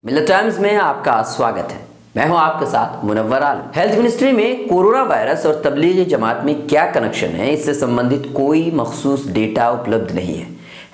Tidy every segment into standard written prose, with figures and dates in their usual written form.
मिल्लत times में आपका स्वागत है। मैं हूं आपके साथ मुनव्वर आलम। हेल्थ मिनिस्ट्री में कोरोना वायरस और तबलीगी जमात में क्या कनेक्शन है, इससे संबंधित कोई मखसूस डेटा उपलब्ध नहीं है।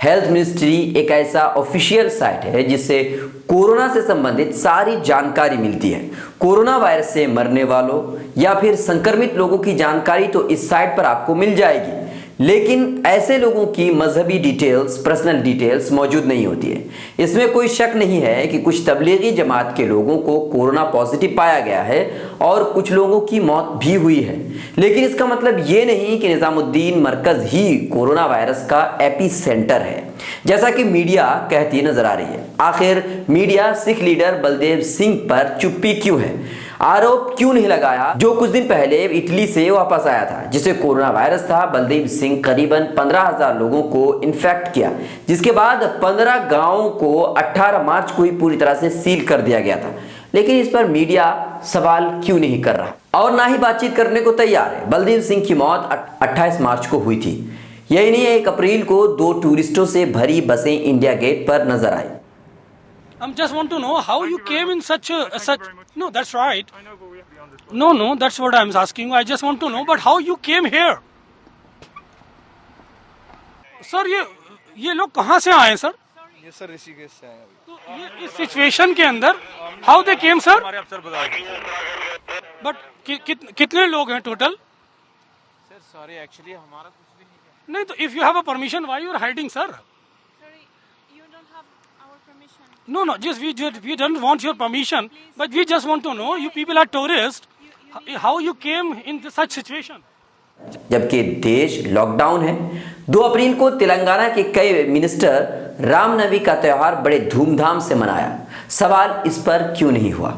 हेल्थ मिनिस्ट्री एक ऐसा ऑफिशियल साइट है जिससे कोरोना से संबंधित सारी जानकारी मिलती है। कोरोना वायरस से मरने वालों या फिर संक्रमित लोगों की जानकारी तो इस साइट पर आपको मिल जाएगी, लेकिन ऐसे लोगों की मजहबी डिटेल्स, पर्सनल डिटेल्स मौजूद नहीं होती है। इसमें कोई शक नहीं है कि कुछ तबलीगी जमात के लोगों को कोरोना पॉजिटिव पाया गया है और कुछ लोगों की मौत भी हुई है, लेकिन इसका मतलब ये नहीं कि निजामुद्दीन मरकज ही कोरोना वायरस का एपी सेंटर है, जैसा कि मीडिया कहती नजर आ रही है। आखिर मीडिया सिख लीडर बलदेव सिंह पर चुप्पी क्यों है? आरोप क्यों नहीं लगाया जो कुछ दिन पहले इटली से वापस आया था, जिसे कोरोना वायरस था? बलदेव सिंह करीबन 15,000 लोगों को इन्फेक्ट किया, जिसके बाद 15 गांवों को 18 मार्च को ही पूरी तरह से सील कर दिया गया था। लेकिन इस पर मीडिया सवाल क्यों नहीं कर रहा और ना ही बातचीत करने को तैयार है। बलदेव सिंह की मौत 28 मार्च को हुई थी। यही नहीं, 1 अप्रैल को 2 टूरिस्टों से भरी बसें इंडिया गेट पर नजर आई। I just want to know how you came in such. No, that's right. No, that's what I'm asking you. I just want to know, but how you came here? Sir ये लोग कहाँ से आए sir? ये sir Rishikesh से आए अभी। तो ये इस सिचुएशन के अंदर how they came सर? हमारे अफसर बता देंगे। बट कितने लोग हैं टोटल? सर सॉरी, एक्चुअली हमारा कुछ भी नहीं है। नहीं तो if you have a permission, why you are hiding sir? No, just we don't want your permission, but we just want to know, you people are tourists, how you came in such situation? जबकि देश lockdown है। 2 अप्रैल को तेलंगाना के कई minister Ramnavami का त्यौहार बड़े धूमधाम से मनाया। सवाल इस पर क्यों नहीं हुआ?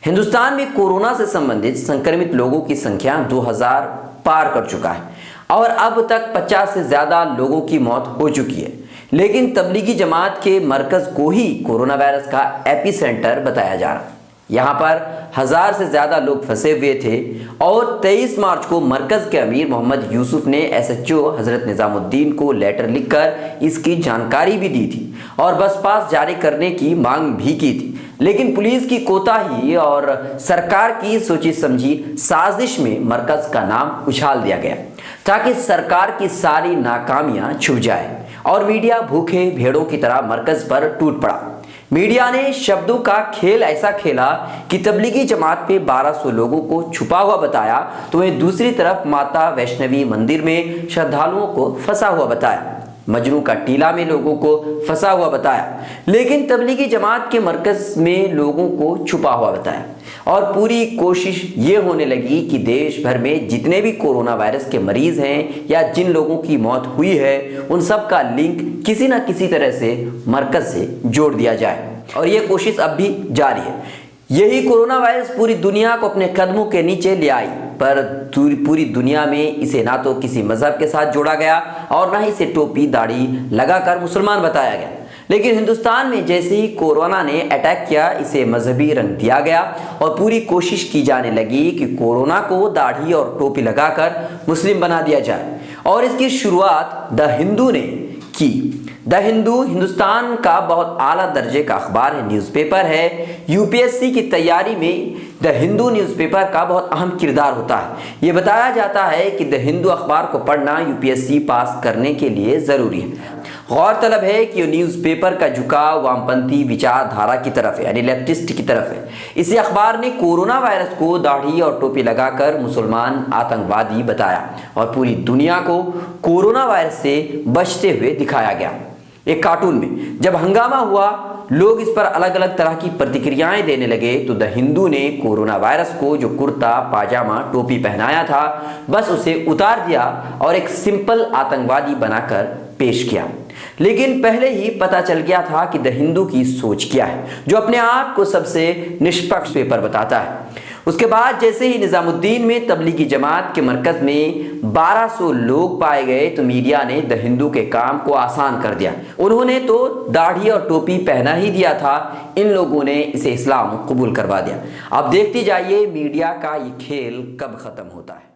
हिंदुस्तान में कोरोना से संबंधित संक्रमित लोगों की संख्या 2000 पार कर चुका है और अब तक 50 से ज्यादा लोगों की मौत हो चुकी है, लेकिन तबलीगी जमात के मरकज को ही कोरोना वायरस का एपी सेंटर बताया जा रहा है। यहाँ पर 1000 से ज्यादा लोग फंसे हुए थे और 23 मार्च को मरकज के अमीर मोहम्मद यूसुफ ने एसएचओ हजरत निजामुद्दीन को लेटर लिखकर इसकी जानकारी भी दी थी और बस पास जारी करने की मांग भी की थी, लेकिन पुलिस की कोताही और सरकार की सोची समझी साजिश में मरकज का नाम उछाल दिया गया ताकि सरकार की सारी नाकामियां छुप जाए और मीडिया भूखे भेड़ों की तरह मरकज पर टूट पड़ा। मीडिया ने शब्दों का खेल ऐसा खेला कि तबलीगी जमात पे 1200 लोगों को छुपा हुआ बताया, तो वहीं दूसरी तरफ माता वैष्णवी मंदिर में श्रद्धालुओं को फंसा हुआ बताया, मजनू का टीला में लोगों को फंसा हुआ बताया, लेकिन तबलीगी जमात के मरकज में लोगों को छुपा हुआ बताया। और पूरी कोशिश ये होने लगी कि देश भर में जितने भी कोरोना वायरस के मरीज हैं या जिन लोगों की मौत हुई है, उन सब का लिंक किसी ना किसी तरह से मरकज से जोड़ दिया जाए, और ये कोशिश अब भी जारी है। यही कोरोना वायरस पूरी दुनिया को अपने कदमों के नीचे ले आई, पर पूरी दुनिया में इसे ना तो किसी मजहब के साथ जोड़ा गया और ना ही इसे टोपी दाढ़ी लगाकर मुसलमान बताया गया। लेकिन हिंदुस्तान में जैसे ही कोरोना ने अटैक किया, इसे मजहबी रंग दिया गया और पूरी कोशिश की जाने लगी कि कोरोना को दाढ़ी और टोपी लगाकर मुस्लिम बना दिया जाए, और इसकी शुरुआत द हिंदू ने की। द हिंदू हिंदुस्तान का बहुत आला दर्जे का अखबार है, न्यूज़पेपर है। यूपीएससी की तैयारी में द हिंदू न्यूज़पेपर का बहुत अहम किरदार होता है। ये बताया जाता है कि द हिंदू अखबार को पढ़ना यूपीएससी पास करने के लिए ज़रूरी है। गौरतलब है कि न्यूज़पेपर का झुकाव वामपंथी विचारधारा की तरफ है, यानी लेफ्टिस्ट की तरफ है। इसी अखबार ने कोरोना वायरस को दाढ़ी और टोपी लगाकर मुसलमान आतंकवादी बताया और पूरी दुनिया को कोरोना वायरस से बचते हुए दिखाया गया। एक कार्टून में जब हंगामा हुआ, लोग इस पर अलग अलग तरह की प्रतिक्रियाएं देने लगे, तो द हिंदू ने कोरोना वायरस को जो कुर्ता पाजामा टोपी पहनाया था, बस उसे उतार दिया और एक सिंपल आतंकवादी बनाकर पेश किया। लेकिन पहले ही पता चल गया था कि द हिंदू की सोच क्या है, जो अपने आप को सबसे निष्पक्ष पेपर बताता है। उसके बाद जैसे ही निजामुद्दीन में तबलीगी जमात के मरकज में 1200 लोग पाए गए, तो मीडिया ने द हिंदू के काम को आसान कर दिया। उन्होंने तो दाढ़ी और टोपी पहना ही दिया था, इन लोगों ने इसे इस्लाम कबूल करवा दिया। अब देखते जाइए मीडिया का ये खेल कब खत्म होता है।